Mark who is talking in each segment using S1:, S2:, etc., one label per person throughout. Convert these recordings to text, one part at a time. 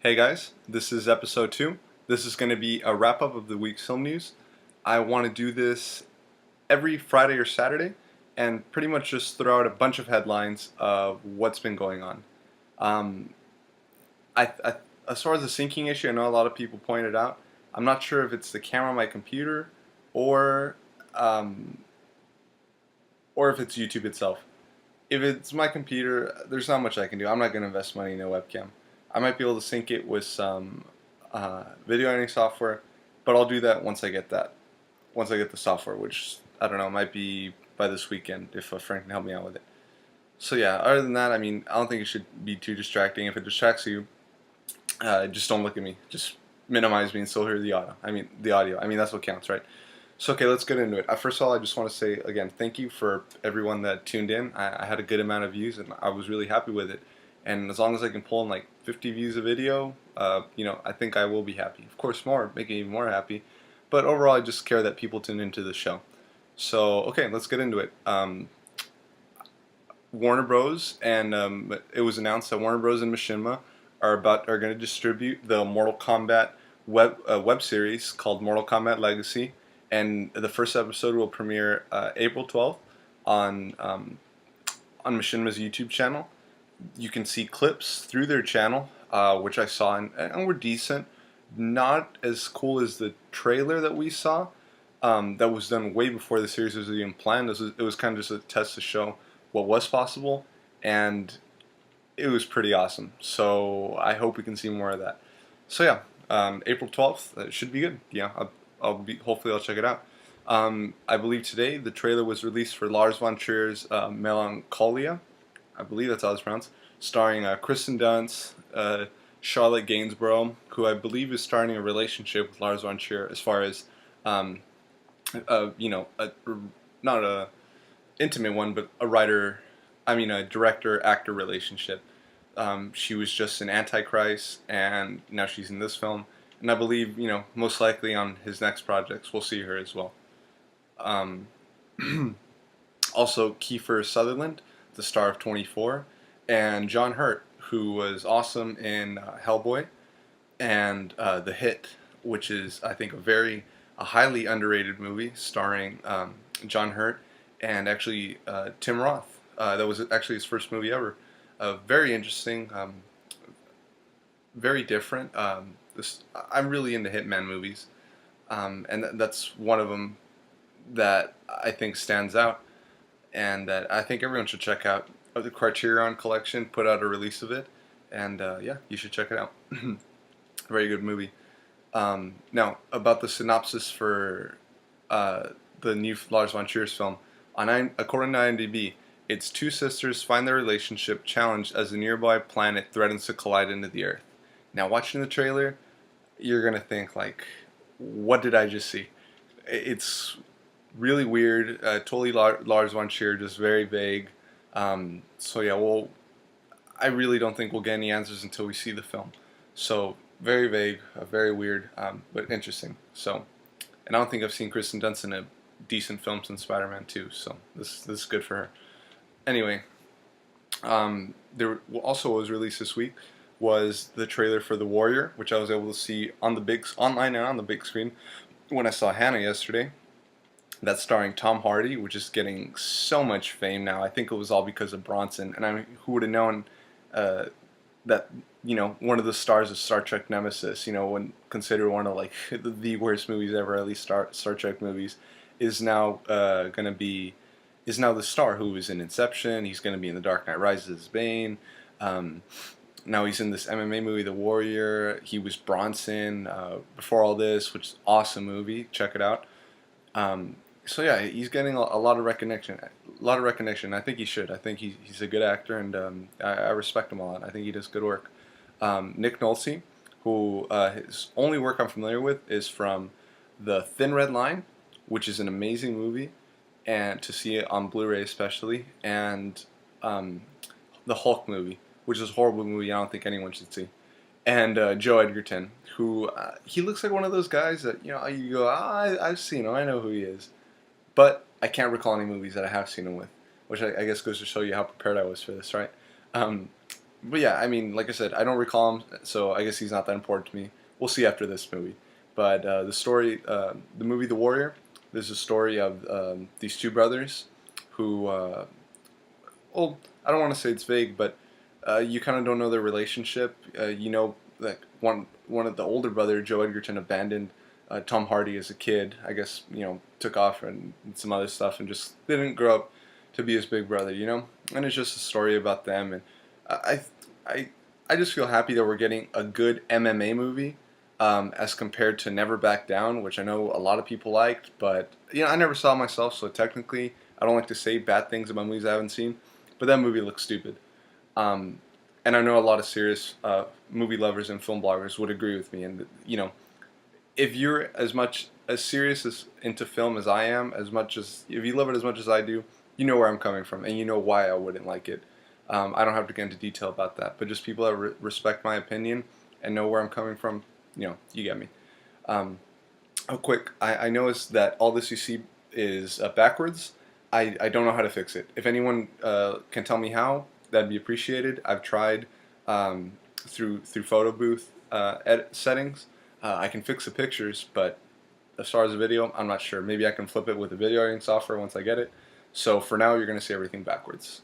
S1: Hey guys, this is episode 2. This is going to be a wrap up of the week's film news. I want to do this every Friday or Saturday and pretty much just throw out a bunch of headlines of what's been going on. Um, I, as far as the syncing issue, I know a lot of people pointed out. I'm not sure if it's the camera on my computer or um, or if it's YouTube itself. If it's my computer, there's not much I can do. I'm not going to invest money in a webcam. I might be able to sync it with some video editing software, but I'll do that once I get that. Once I get the software, which I don't know, might be by this weekend if a friend can help me out with it. So yeah, other than that, I mean, I don't think it should be too distracting. If it distracts you, just don't look at me. Just minimize me and still hear the audio. I mean, that's what counts, right? So okay, let's get into it. First of all, I just want to say again, thank you for everyone that tuned in. I had a good amount of views, and I was really happy with it. And as long as I can pull in like 50 views a video, I think I will be happy. Of course, more, make me even more happy. But overall, I just care that people tune into the show. So okay, let's get into it. Warner Bros. And it was announced that Warner Bros. And Machinima are going to distribute the Mortal Kombat web series called Mortal Kombat Legacy, and the first episode will premiere April 12th on Machinima's YouTube channel. You can see clips through their channel, which I saw and were decent. Not as cool as the trailer that we saw. That was done way before the series was even planned. It was kind of just a test to show what was possible, and it was pretty awesome. So I hope we can see more of that. So yeah, April 12th, it should be good. Yeah, hopefully I'll check it out. I believe today the trailer was released for Lars von Trier's Melancholia. I believe that's how it's pronounced, starring Kristen Dunst, Charlotte Gainsborough, who I believe is starting a relationship with Lars von Trier as far as, not a intimate one, but a director-actor relationship. She was just in Antichrist, and now she's in this film. And I believe, most likely on his next projects, we'll see her as well. Um, Also, Kiefer Sutherland, the star of 24, and John Hurt, who was awesome in Hellboy, and The Hit, which is, I think, a highly underrated movie starring John Hurt and actually Tim Roth. That was actually his first movie ever. Very interesting, very different. I'm really into Hitman movies, and that's one of them that I think stands out, and that I think everyone should check out. The Criterion Collection put out a release of it, and yeah, you should check it out. Very good movie. Now, about the synopsis for the new Lars von Trier's film, according to IMDb, it's two sisters find their relationship challenged as a nearby planet threatens to collide into the Earth. Now, watching the trailer, you're gonna think like, what did I just see? It's really weird. Totally Lars von Trier, just very vague. So yeah, I really don't think we'll get any answers until we see the film. So very vague, very weird, but interesting. So, and I don't think I've seen Kristen Dunst in a decent film since Spider-Man 2. So this is good for her. Anyway, there also was released this week was the trailer for The Warrior, which I was able to see online and on the big screen when I saw Hannah yesterday. That's starring Tom Hardy, which is getting so much fame now. I think it was all because of Bronson. And I mean, who would have known that, one of the stars of Star Trek Nemesis, when considered one of like the worst movies ever, at least Star Trek movies, is now is now the star who was in Inception. He's going to be in The Dark Knight Rises as Bane. Now he's in this MMA movie, The Warrior. He was Bronson before all this, which is an awesome movie. Check it out. So yeah, he's getting a lot of recognition. I think he should. I think he's a good actor, and I respect him a lot. I think he does good work. Nick Nolte, who his only work I'm familiar with is from The Thin Red Line, which is an amazing movie, and to see it on Blu-ray especially, and the Hulk movie, which is a horrible movie I don't think anyone should see. And Joe Edgerton, who he looks like one of those guys that you go, I've seen him, I know who he is, but I can't recall any movies that I have seen him with, which I guess goes to show you how prepared I was for this, right? But yeah, I mean, like I said, I don't recall him, so I guess he's not that important to me. We'll see after this movie. But the story, the movie The Warrior, there's a story of these two brothers who, well, I don't want to say it's vague, but you kind of don't know their relationship. You know that one of the older brother, Joe Edgerton, abandoned Tom Hardy as a kid. I guess took off and some other stuff, and just didn't grow up to be his big brother. And it's just a story about them. And I I I just feel happy that we're getting a good MMA movie. As compared to Never Back Down, which I know a lot of people liked, but I never saw it myself, so technically I don't like to say bad things about movies I haven't seen. But that movie looks stupid. Um, and I know a lot of serious movie lovers and film bloggers would agree with me. And if you're as much as serious as into film as I am, as much as if you love it as much as I do, you know where I'm coming from, and you know why I wouldn't like it. I don't have to get into detail about that, but just people that respect my opinion and know where I'm coming from, you get me. Um, oh, quick, I noticed that all this you see is backwards. I don't know how to fix it. If anyone can tell me how, that'd be appreciated. I've tried through photo booth edit settings. I can fix the pictures, but as far as the video, I'm not sure. Maybe I can flip it with the video editing software once I get it. So for now, you're going to see everything backwards.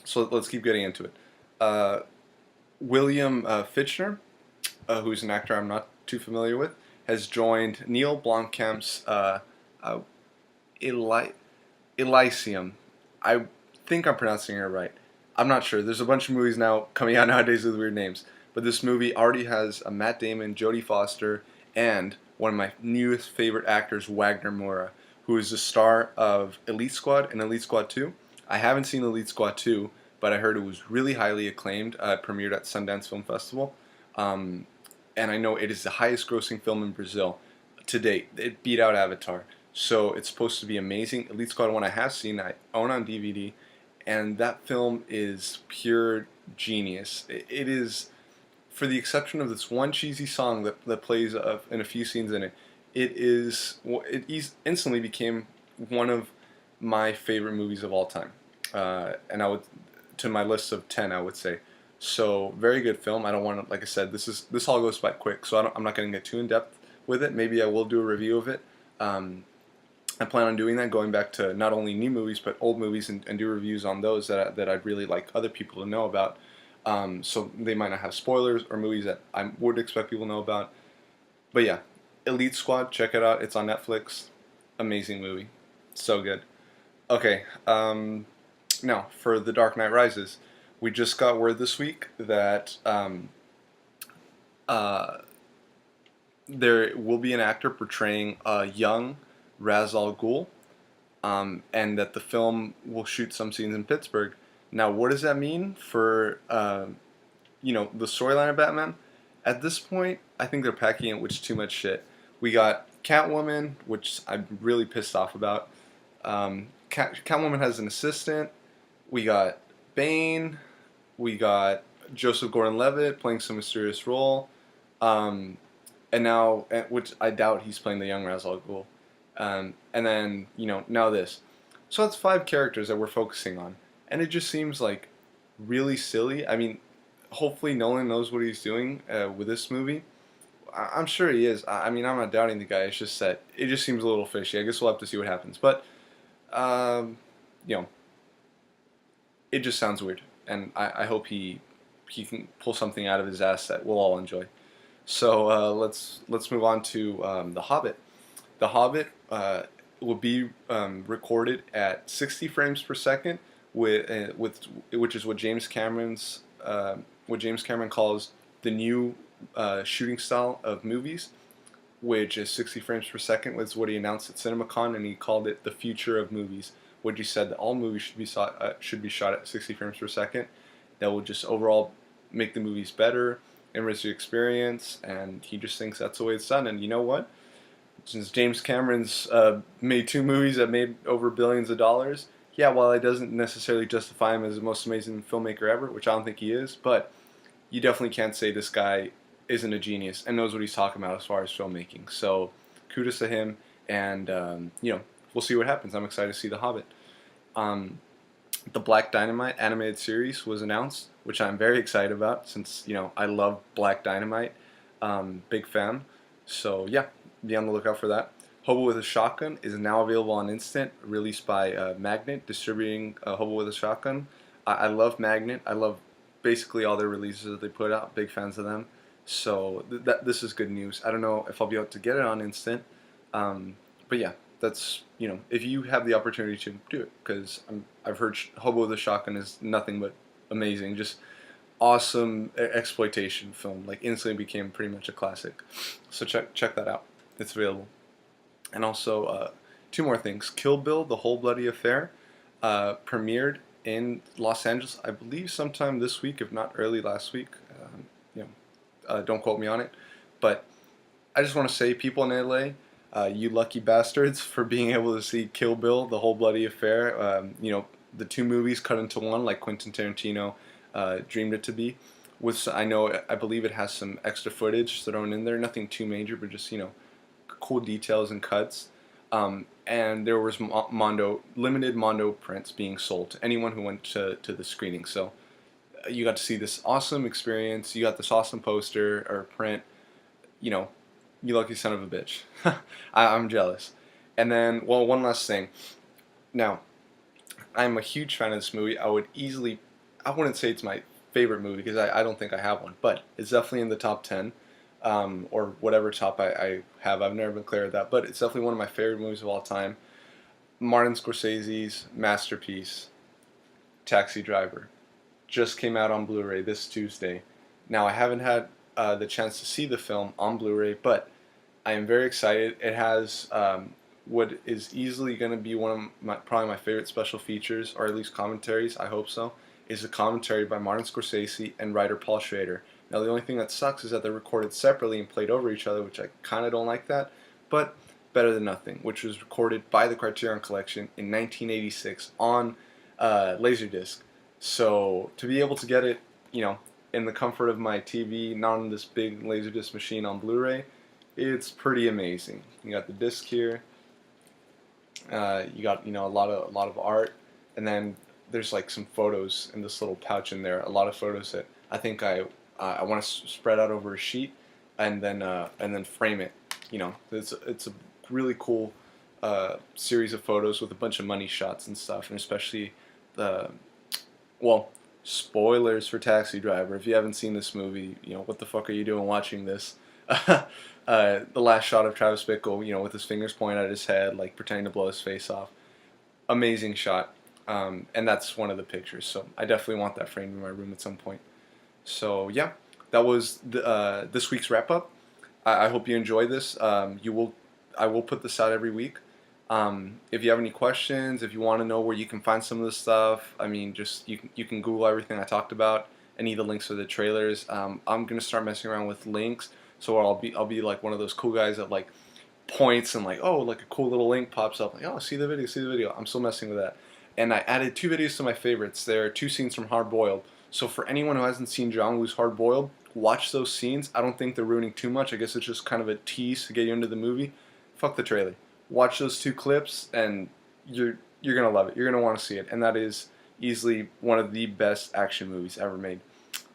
S1: So let's keep getting into it. William Fichtner, who's an actor I'm not too familiar with, has joined Neil Blomkamp's Elysium. I think I'm pronouncing it right. I'm not sure. There's a bunch of movies now coming out nowadays with weird names. But this movie already has Matt Damon, Jodie Foster, and one of my newest favorite actors, Wagner Moura, who is the star of Elite Squad and Elite Squad 2. I haven't seen Elite Squad 2, but I heard it was really highly acclaimed. It premiered at Sundance Film Festival. And I know it is the highest grossing film in Brazil to date. It beat out Avatar. So it's supposed to be amazing. Elite Squad 1 I have seen, I own on DVD, and that film is pure genius. It is, for the exception of this one cheesy song that plays in a few scenes in it, it instantly became one of my favorite movies of all time. And I would, to my list of 10, I would say. So very good film. I don't want to, like I said, this all goes by quick, so I'm not going to get too in depth with it. Maybe I will do a review of it. I plan on doing that, going back to not only new movies but old movies, and do reviews on those that I'd really like other people to know about. So they might not have spoilers or movies that I would expect people to know about. But yeah, Elite Squad, check it out. It's on Netflix. Amazing movie, so good. Okay, now for The Dark Knight Rises, we just got word this week that uh, there will be an actor portraying a young Ra's al Ghul, and that the film will shoot some scenes in Pittsburgh. Now, what does that mean for the storyline of Batman? At this point, I think they're packing it with too much shit. We got Catwoman, which I'm really pissed off about. Catwoman has an assistant. We got Bane. We got Joseph Gordon-Levitt playing some mysterious role. And now, which I doubt he's playing the young Ra's al Ghul. And then, now this. So that's 5 characters that we're focusing on. And it just seems like really silly. I mean, hopefully Nolan knows what he's doing with this movie. I'm sure he is. I mean, I'm not doubting the guy. It's just that it just seems a little fishy. I guess we'll have to see what happens. But, you know, it just sounds weird. And I hope he can pull something out of his ass that we'll all enjoy. So let's move on to The Hobbit. The Hobbit will be recorded at 60 frames per second, which is what James Cameron calls the new shooting style of movies, which is 60 frames per second. Was what he announced at CinemaCon, and he called it the future of movies. Which he said that all movies should be shot at 60 frames per second. That will just overall make the movies better, enrich the experience, and he just thinks that's the way it's done. And you know what? Since James Cameron's made 2 movies that made over billions of dollars, yeah, while it doesn't necessarily justify him as the most amazing filmmaker ever, which I don't think he is, but you definitely can't say this guy isn't a genius and knows what he's talking about as far as filmmaking. So kudos to him, and we'll see what happens. I'm excited to see The Hobbit. the Black Dynamite animated series was announced, which I'm very excited about since I love Black Dynamite. Big fan. So yeah, be on the lookout for that. Hobo with a Shotgun is now available on Instant, released by Magnet, distributing Hobo with a Shotgun. I love Magnet. I love basically all their releases that they put out. Big fans of them. So this is good news. I don't know if I'll be able to get it on Instant, but yeah, that's if you have the opportunity to do it, because I've heard Hobo with a Shotgun is nothing but amazing, just awesome exploitation film. Like instantly became pretty much a classic. So check that out. It's available. And also two more things. Kill Bill: The Whole Bloody Affair premiered in Los Angeles, I believe, sometime this week, if not early last week. Don't quote me on it, but I just want to say, people in LA, you lucky bastards for being able to see Kill Bill: The Whole Bloody Affair. The two movies cut into one, like Quentin Tarantino dreamed it to be. I believe it has some extra footage thrown in there, nothing too major, but just cool details and cuts. And there was limited Mondo prints being sold to anyone who went to the screening. So you got to see this awesome experience. You got this awesome poster or print. You lucky son of a bitch. I'm jealous. And then, well, one last thing. Now, I'm a huge fan of this movie. I wouldn't say it's my favorite movie because I don't think I have one, but it's definitely in the top 10. Or whatever top I have. I've never been clear of that, but it's definitely one of my favorite movies of all time. Martin Scorsese's masterpiece, Taxi Driver, just came out on Blu-ray this Tuesday. Now, I haven't had the chance to see the film on Blu-ray, but I am very excited. It has what is easily going to be probably my favorite special features, or at least commentaries, I hope so, is a commentary by Martin Scorsese and writer Paul Schrader. Now, the only thing that sucks is that they're recorded separately and played over each other, which I kind of don't like that, but better than nothing, which was recorded by the Criterion Collection in 1986 on Laserdisc. So to be able to get it, in the comfort of my TV, not on this big Laserdisc machine on Blu-ray, it's pretty amazing. You got the disc here. You got a lot of art, and then there's like some photos in this little pouch in there. A lot of photos that I think I want to spread out over a sheet, and then frame it. It's a really cool series of photos with a bunch of money shots and stuff, and especially spoilers for Taxi Driver. If you haven't seen this movie, what the fuck are you doing watching this? The last shot of Travis Bickle, with his fingers pointing at his head, like pretending to blow his face off. Amazing shot, and that's one of the pictures. So I definitely want that framed in my room at some point. So yeah, that was this week's wrap up. I hope you enjoyed this. I will put this out every week. If you have any questions, if you want to know where you can find some of this stuff, I mean, just you can Google everything I talked about. Any of the links for the trailers. I'm gonna start messing around with links, so I'll be like one of those cool guys that like points and like, oh, like a cool little link pops up, like, oh, see the video. I'm still messing with that. And I added 2 videos to my favorites. There are 2 scenes from Hard Boiled. So for anyone who hasn't seen John Woo's Hard Boiled, watch those scenes. I don't think they're ruining too much. I guess it's just kind of a tease to get you into the movie. Fuck the trailer. Watch those 2 clips, and you're gonna love it. You're gonna want to see it, and that is easily one of the best action movies ever made.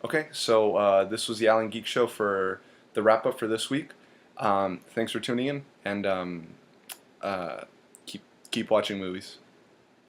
S1: Okay, so this was the Alan Geek Show for the wrap up for this week. Thanks for tuning in, and keep watching movies.